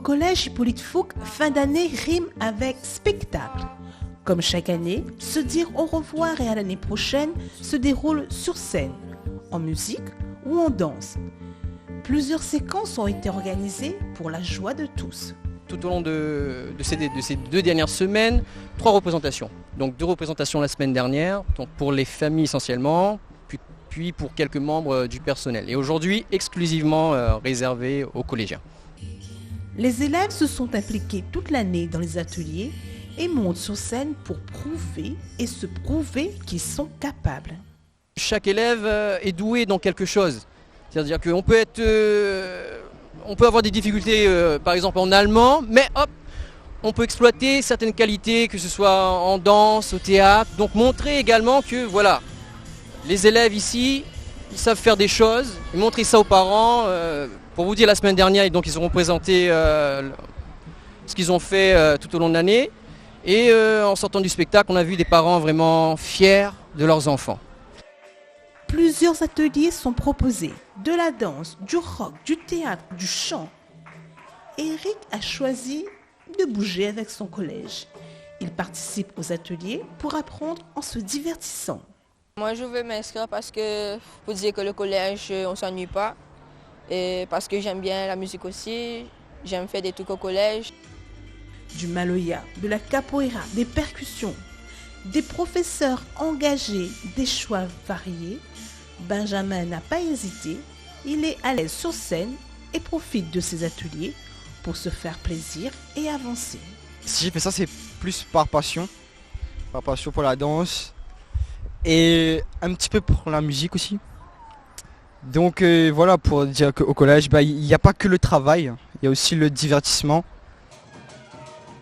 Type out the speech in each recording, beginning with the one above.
collège Hippolyte Fouque, fin d'année rime avec spectacle. Comme chaque année, se dire au revoir et à l'année prochaine se déroule sur scène, en musique ou en danse. Plusieurs séquences ont été organisées pour la joie de tous. Tout au long de ces 2 dernières semaines, 3 représentations. Donc 2 représentations la semaine dernière, donc pour les familles essentiellement, puis pour quelques membres du personnel. Et aujourd'hui, exclusivement réservé aux collégiens. Les élèves se sont impliqués toute l'année dans les ateliers et montent sur scène pour prouver et se prouver qu'ils sont capables. Chaque élève est doué dans quelque chose. C'est-à-dire qu'on peut on peut avoir des difficultés, par exemple en allemand, mais hop, on peut exploiter certaines qualités, que ce soit en danse, au théâtre. Donc montrer également que voilà, les élèves ici, ils savent faire des choses, et montrer ça aux parents. Pour vous dire, la semaine dernière, donc, ils auront présenté ce qu'ils ont fait tout au long de l'année. Et en sortant du spectacle, on a vu des parents vraiment fiers de leurs enfants. Plusieurs ateliers sont proposés, de la danse, du rock, du théâtre, du chant. Eric a choisi de bouger avec son collège. Il participe aux ateliers pour apprendre en se divertissant. Moi, je veux m'inscrire parce que, pour dire que le collège, on ne s'ennuie pas. Et parce que j'aime bien la musique aussi, j'aime faire des trucs au collège. Du maloya, de la capoeira, des percussions, des professeurs engagés, des choix variés, Benjamin n'a pas hésité, il est à l'aise sur scène et profite de ses ateliers pour se faire plaisir et avancer. Si j'ai fait ça, c'est plus par passion pour la danse et un petit peu pour la musique aussi. Donc voilà, pour dire qu'au collège, il n'y a pas que le travail, il y a aussi le divertissement.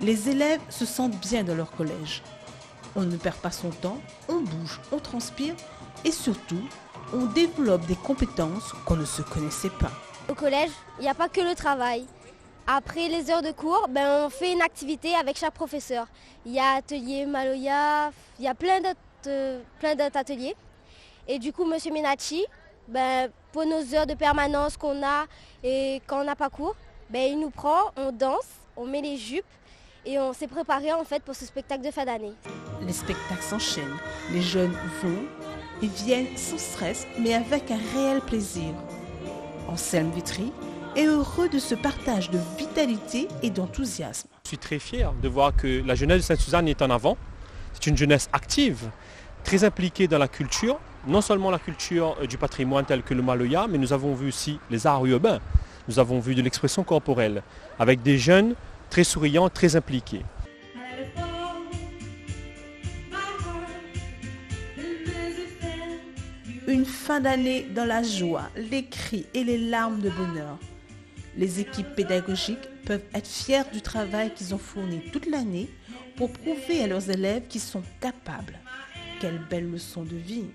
Les élèves se sentent bien dans leur collège. On ne perd pas son temps, on bouge, on transpire et surtout, on développe des compétences qu'on ne se connaissait pas. Au collège, il n'y a pas que le travail. Après les heures de cours, on fait une activité avec chaque professeur. Il y a atelier Maloya, il y a plein d'autres ateliers. Et du coup, Monsieur Menachi, pour nos heures de permanence qu'on a et quand on n'a pas cours, il nous prend, on danse, on met les jupes et on s'est préparé en fait pour ce spectacle de fin d'année. Les spectacles s'enchaînent, les jeunes vont et viennent sans stress mais avec un réel plaisir. Anselme Vitry est heureux de ce partage de vitalité et d'enthousiasme. Je suis très fier de voir que la jeunesse de Sainte-Suzanne est en avant. C'est une jeunesse active, très impliquée dans la culture, non seulement la culture du patrimoine tel que le maloya, mais nous avons vu aussi les arts urbains. Nous avons vu de l'expression corporelle, avec des jeunes très souriants, très impliqués. Une fin d'année dans la joie, les cris et les larmes de bonheur. Les équipes pédagogiques peuvent être fières du travail qu'ils ont fourni toute l'année pour prouver à leurs élèves qu'ils sont capables. Quelle belle leçon de vie!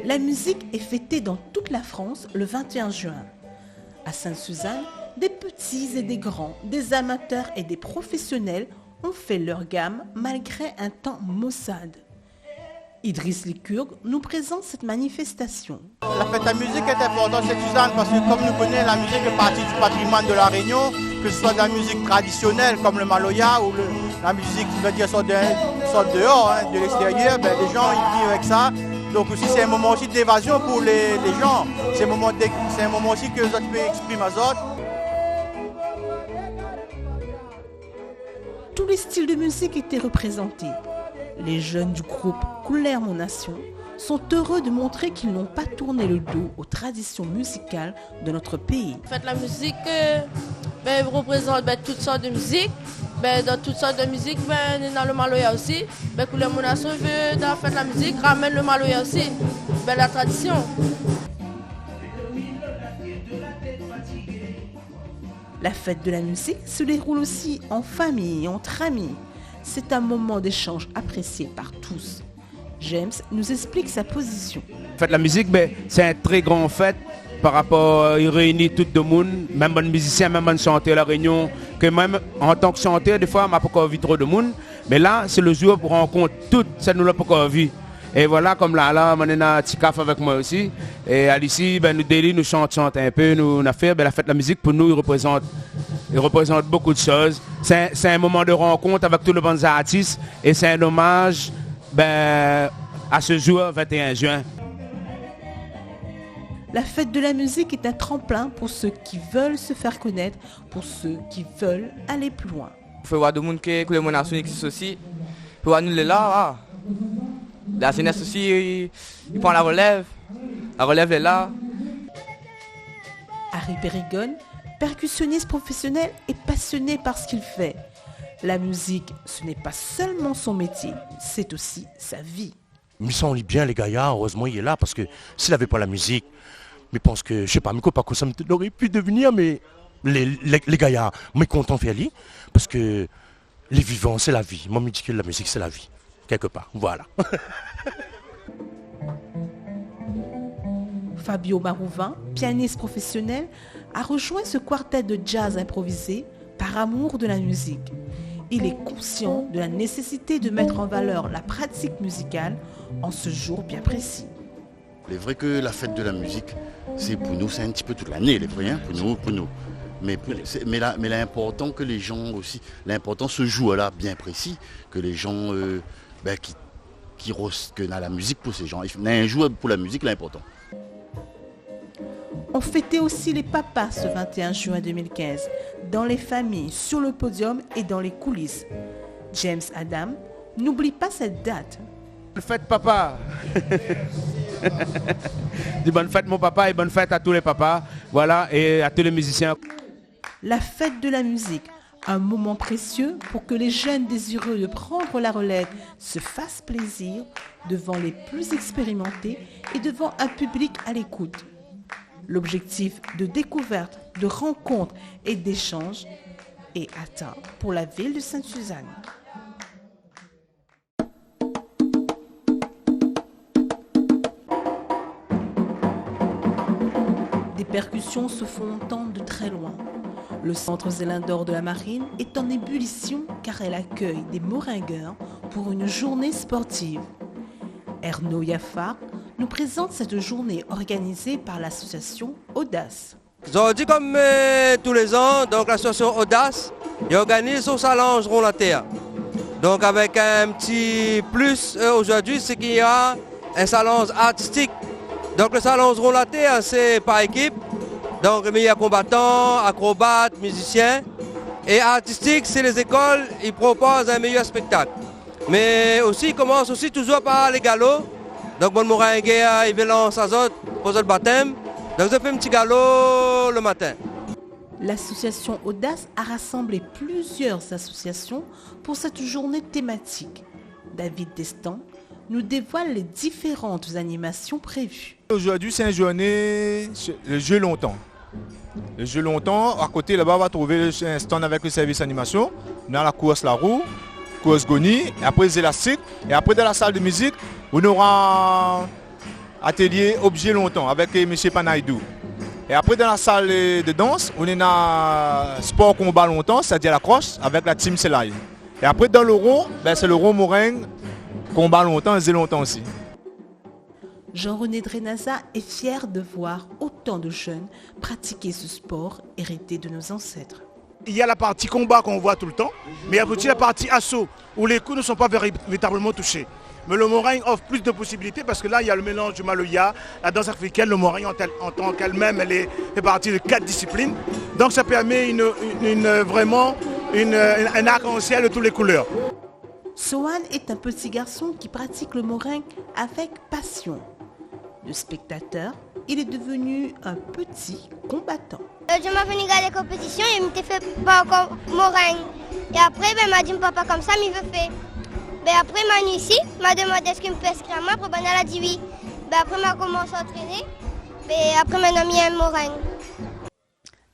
La musique est fêtée dans toute la France le 21 juin. À Sainte-Suzanne, des petits et des grands, des amateurs et des professionnels ont fait leur gamme malgré un temps maussade. Idriss Licurgue nous présente cette manifestation. La fête à musique est importante chez Suzanne parce que comme nous connaissons, la musique est partie du patrimoine de la Réunion, que ce soit de la musique traditionnelle comme le maloya ou la musique qui veut dire soit dehors, de l'extérieur, les gens ils vivent avec ça. Donc aussi c'est un moment aussi d'évasion pour les gens, c'est un moment aussi que les autres peuvent exprimer aux autres. Tous les styles de musique étaient représentés. Les jeunes du groupe Couleur Mon Nation sont heureux de montrer qu'ils n'ont pas tourné le dos aux traditions musicales de notre pays. En fait, la musique représente toutes sortes de musique. Dans toutes sortes de musique, dans le maloya aussi. Couleur Mon Nation veut dans la musique ramène le maloya aussi, la tradition. La fête de la musique se déroule aussi en famille et entre amis. C'est un moment d'échange apprécié par tous. James nous explique sa position. En fait, la musique, c'est un très grand fait par rapport, il réunit tout le monde, même bon musicien, même bon chanteur à la Réunion, que même en tant que chanteur, des fois, on n'a pas encore vu trop de monde, mais là, c'est le jour pour rencontrer tout, ça nous l'a pas encore vu. Et voilà, comme là, on a un petit café avec moi aussi, et à l'ici, nous délire, nous chantons un peu, nous a fait, la fête de la musique, pour nous, il représente beaucoup de choses. C'est un moment de rencontre avec tous les bons artistes, et c'est un hommage à ce jour, 21 juin. La fête de la musique est un tremplin pour ceux qui veulent se faire connaître, pour ceux qui veulent aller plus loin. Il faut voir des gens que les nations existent aussi. Il faut voir nous les là. La jeunesse aussi, il prend la relève. La relève est là. Harry Périgone, percussionniste professionnel, est passionné par ce qu'il fait. La musique, ce n'est pas seulement son métier, c'est aussi sa vie. Mais ça, on lit bien les gars, heureusement il est là, parce que s'il n'avait pas la musique, je pense que, je sais pas, mais quoi, que ça aurait pu devenir, mais les gars, mais content de faire lui, parce que les vivants, c'est la vie. Moi, je dis que la musique, c'est la vie, quelque part, voilà. Fabio Marouvin, pianiste professionnel, a rejoint ce quartet de jazz improvisé par amour de la musique. Il est conscient de la nécessité de mettre en valeur la pratique musicale en ce jour bien précis. Il est vrai que la fête de la musique, c'est pour nous, c'est un petit peu toute l'année, il est vrai, hein, pour nous. Mais l'important que les gens aussi, l'important ce jour-là bien précis, que les gens que dans la musique pour ces gens, il y a un jour pour la musique, l'important. On fêtait aussi les papas ce 21 juin 2015, dans les familles, sur le podium et dans les coulisses. James Adam n'oublie pas cette date. Bonne fête papa. Dis bonne fête mon papa et bonne fête à tous les papas, voilà, et à tous les musiciens. La fête de la musique, un moment précieux pour que les jeunes désireux de prendre la relève se fassent plaisir devant les plus expérimentés et devant un public à l'écoute. L'objectif de découverte, de rencontre et d'échange est atteint pour la ville de Sainte-Suzanne. Des percussions se font entendre de très loin. Le centre Zélindor de la Marine est en ébullition car elle accueille des moringueurs pour une journée sportive. Erno Yaffar nous présente cette journée organisée par l'association Audace. Aujourd'hui, comme tous les ans, donc l'association Audace organise son salon Rond la Terre. Donc avec un petit plus aujourd'hui, c'est qu'il y a un salon artistique. Donc le salon Rond la Terre, c'est par équipe. Donc il y a combattants, acrobates, musiciens. Et artistique, c'est les écoles, ils proposent un meilleur spectacle. Mais aussi, ils commencent aussi toujours par les galops. Donc bon moringue, il va lancer azot pour le baptême. Donc je fais un petit galop le matin. L'association Audace a rassemblé plusieurs associations pour cette journée thématique. David Destan nous dévoile les différentes animations prévues. Aujourd'hui, c'est une journée, le jeu longtemps. Le jeu longtemps, à côté là-bas, on va trouver un stand avec le service animation. Dans la course la roue, course goni, et après les élastiques. Et après dans la salle de musique, on aura atelier objet longtemps avec M. Panaïdou. Et après dans la salle de danse, on est dans sport combat longtemps, c'est-à-dire la crosse avec la team Selay. Et après dans le rond, c'est le rond moringue, combat longtemps et longtemps aussi. Jean-René Drenaza est fier de voir autant de jeunes pratiquer ce sport hérité de nos ancêtres. Il y a la partie combat qu'on voit tout le temps, mais il y a aussi la partie assaut, où les coups ne sont pas véritablement touchés. Mais le moringue offre plus de possibilités parce que là, il y a le mélange du maloya, la danse africaine, le moringue en tant qu'elle-même, elle fait partie de 4 disciplines. Donc ça permet vraiment un arc-en-ciel de toutes les couleurs. Sohan est un petit garçon qui pratique le moringue avec passion. De spectateur, il est devenu un petit combattant. Je m'ai venu regarder la compétition et il m'a fait pas encore moringue. Et après, il m'a dit papa comme ça, mais il veut faire. Après, il m'a venu ici, il m'a demandé est-ce qu'il me peut inscrire à moi. Après, elle a dit oui. Après, il m'a commencé à entraîner. Après, maintenant, il y a un moringue.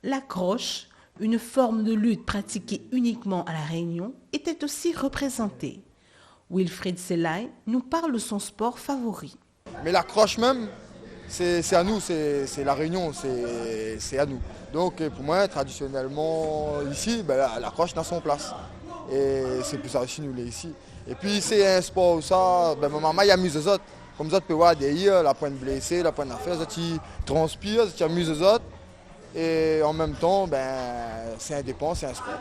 La croche, une forme de lutte pratiquée uniquement à La Réunion, était aussi représentée. Wilfried Selay nous parle de son sport favori. Mais la croche même, c'est à nous, c'est la Réunion, c'est à nous. Donc pour moi, traditionnellement, ici, la croche n'a son place. Et c'est pour ça aussi nous l'est ici. Et puis c'est un sport où ça, ma maman y amuse les autres. Comme ça, tu peux voir derrière, la pointe blessée, la pointe affaire, tu transpires, tu amuses les autres. Et en même temps, c'est indépendant, c'est un sport.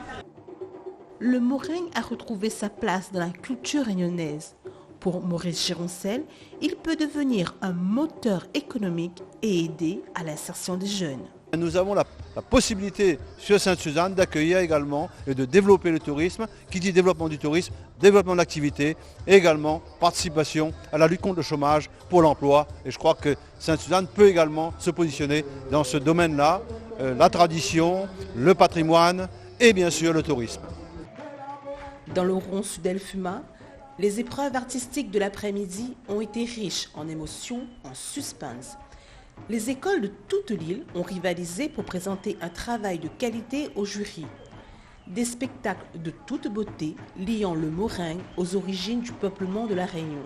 Le moringue a retrouvé sa place dans la culture réunionnaise. Pour Maurice Gironcel, il peut devenir un moteur économique et aider à l'insertion des jeunes. Nous avons la possibilité sur Sainte-Suzanne d'accueillir également et de développer le tourisme. Qui dit développement du tourisme, développement de l'activité et également participation à la lutte contre le chômage pour l'emploi. Et je crois que Sainte-Suzanne peut également se positionner dans ce domaine-là, la tradition, le patrimoine et bien sûr le tourisme. Dans le rond Sud-Elfuma, les épreuves artistiques de l'après-midi ont été riches en émotions, en suspense. Les écoles de toute l'île ont rivalisé pour présenter un travail de qualité au jury. Des spectacles de toute beauté liant le moringue aux origines du peuplement de la Réunion.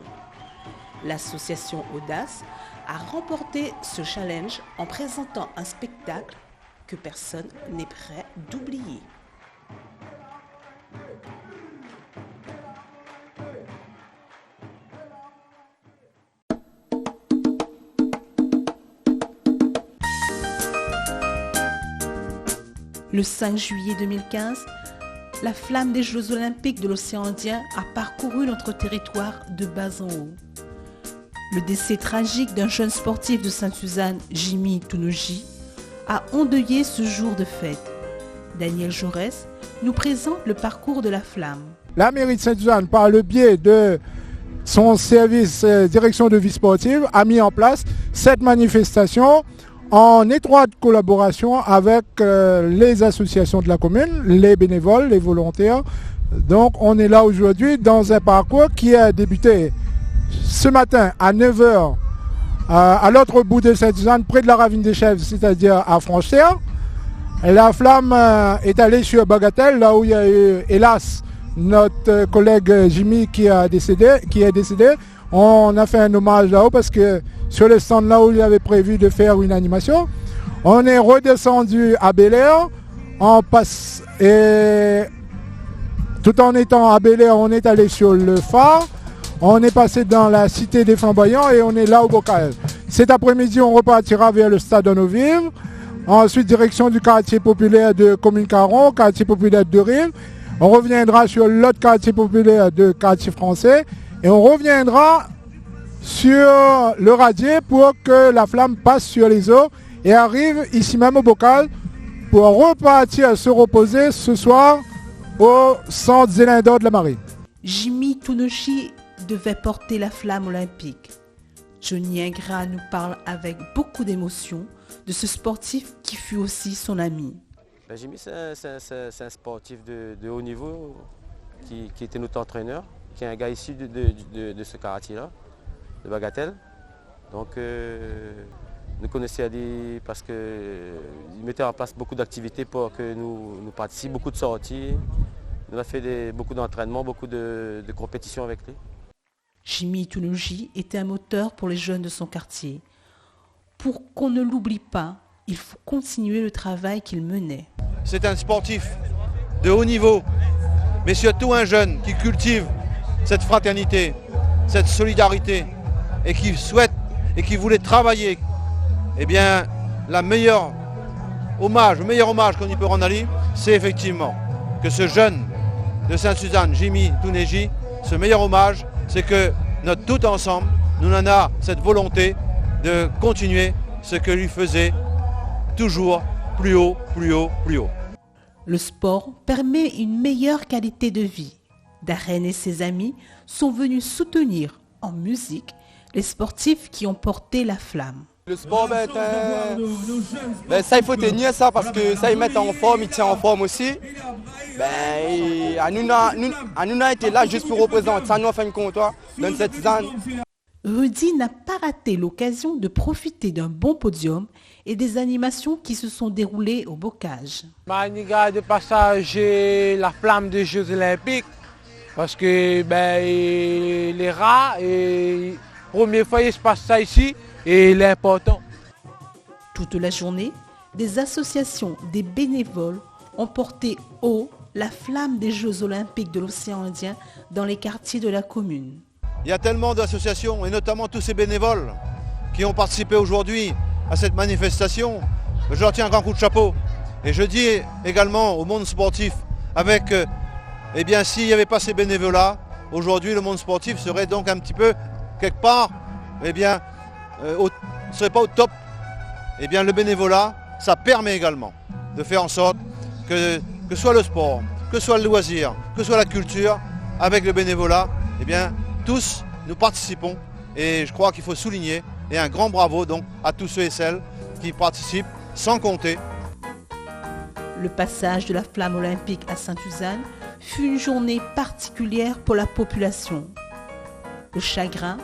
L'association Audace a remporté ce challenge en présentant un spectacle que personne n'est prêt d'oublier. Le 5 juillet 2015, la flamme des Jeux Olympiques de l'océan Indien a parcouru notre territoire de bas en haut. Le décès tragique d'un jeune sportif de Sainte-Suzanne, Jimmy Tounoji, a endeuillé ce jour de fête. Daniel Jaurès nous présente le parcours de la flamme. La mairie de Sainte-Suzanne, par le biais de son service direction de vie sportive, a mis en place cette manifestation en étroite collaboration avec les associations de la commune, les bénévoles, les volontaires. Donc on est là aujourd'hui dans un parcours qui a débuté ce matin à 9h à l'autre bout de Sainte-Suzanne, près de la ravine des Chèvres, c'est-à-dire à Franche-Terre. La flamme est allée sur Bagatelle, là où il y a eu, hélas, notre collègue Jimmy qui est décédé. On a fait un hommage là-haut parce que sur le stand là où il avait prévu de faire une animation, on est redescendu à Bel-Air, et tout en étant à Bel-Air, on est allé sur le phare, on est passé dans la cité des Flamboyants et on est là au Bocal. Cet après-midi, on repartira vers le stade de nos Vives, ensuite direction du quartier populaire de Commune Caron, quartier populaire de Rive, on reviendra sur l'autre quartier populaire de quartier français et on reviendra sur le radier pour que la flamme passe sur les eaux et arrive ici même au Bocal pour repartir se reposer ce soir au centre Zélindor de la Marine. Jimmy Tounoji devait porter la flamme olympique. Johnny Ingra nous parle avec beaucoup d'émotion de ce sportif qui fut aussi son ami. Jimmy, c'est un sportif de haut niveau qui était notre entraîneur, qui est un gars issu de ce quartier-là, de Bagatelle. Donc nous connaissions Ali parce qu'il mettait en place beaucoup d'activités pour que nous participions, beaucoup de sorties. On a fait beaucoup d'entraînements, beaucoup de compétitions avec lui. Jimmy Tounoji était un moteur pour les jeunes de son quartier. Pour qu'on ne l'oublie pas, il faut continuer le travail qu'il menait. C'est un sportif de haut niveau, mais surtout un jeune qui cultive cette fraternité, cette solidarité et qui souhaite et qui voulait travailler. Eh bien, le meilleur hommage qu'on y peut rendre à lui, c'est effectivement que ce jeune de Sainte-Suzanne, Jimmy Tounoji, ce meilleur hommage, c'est que notre tout ensemble, nous en a cette volonté de continuer ce que lui faisait toujours plus haut, plus haut, plus haut. Le sport permet une meilleure qualité de vie. Darren et ses amis sont venus soutenir en musique les sportifs qui ont porté la flamme. Le sport, ça il faut tenir ça parce que ça ils mettent en forme, ils tiennent en forme aussi. Hanouna était là juste pour représenter ça nous en fin de compte, dans cette zone. Rudy n'a pas raté l'occasion de profiter d'un bon podium et des animations qui se sont déroulées au bocage. Maniga de passage la flamme des Jeux Olympiques Parce que les rats, première fois il se passe ça ici et il est important. Toute la journée, des associations, des bénévoles ont porté haut la flamme des Jeux Olympiques de l'océan Indien dans les quartiers de la commune. Il y a tellement d'associations et notamment tous ces bénévoles qui ont participé aujourd'hui à cette manifestation. Je leur tiens un grand coup de chapeau. Et je dis également au monde sportif, avec, s'il n'y avait pas ces bénévoles-là, aujourd'hui le monde sportif serait donc un petit peu, quelque part, ne serait pas au top. Le bénévolat, ça permet également de faire en sorte que soit le sport, que soit le loisir, que soit la culture, avec le bénévolat, tous nous participons. Et je crois qu'il faut souligner, et un grand bravo donc à tous ceux et celles qui participent, sans compter. Le passage de la flamme olympique à Sainte-Suzanne fut une journée particulière pour la population. Le chagrin,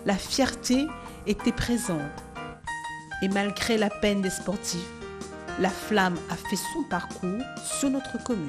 la fierté étaient présentes. Et malgré la peine des sportifs, la flamme a fait son parcours sur notre commune.